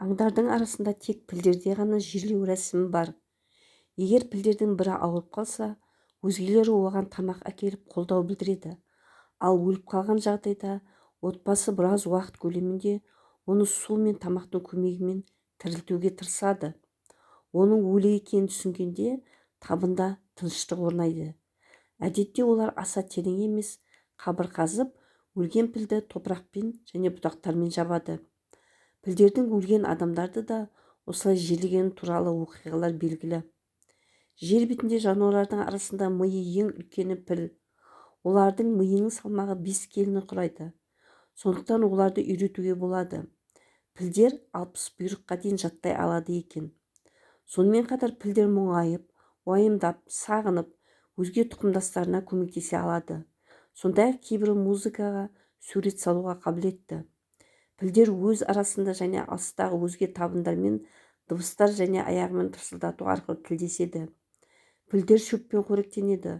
Аңдардың арасында тек пілдерде ғана жерлеу рәсімі бар. Егер пілдердің бірі ауырып қалса, өзгелері оған тамақ әкеліп қолдау білдіреді. Ал өліп қалған жағдайда отбасы біраз уақыт көлемінде оны су мен тамақтың көмегімен тірілтуге тырысады. Оның өлі екенін түсінгенде табында тыныштық орнайды. Әдетте олар аса терең емес, қабір қазып, өлген пілді топырақпен және бұтақтармен жабады. Пілдердің өлген адамдарды да осылай жерлегені туралы оқиғалар белгілі. Жер бетінде жануарлардың арасында миы ең үлкені піл. Олардың миының салмағы 5 келіні құрайды. Сондықтан оларды үйретуге болады. Пілдер 60 бұйрыққа дейін жаттай алады екен. Сонымен қатар пілдер мұңайып, уайымдап, сағынып, өзге тұқымдастарына көмектесе алады. Сондай-ақ кейбірі музыкаға, сурет салуға қабілетті. Пілдер өз арасында және алыстағы өзге табындармен дыбыстар және аяғымен тырсылдату арқылы тілдеседі. Пілдер шөппен қоректенеді.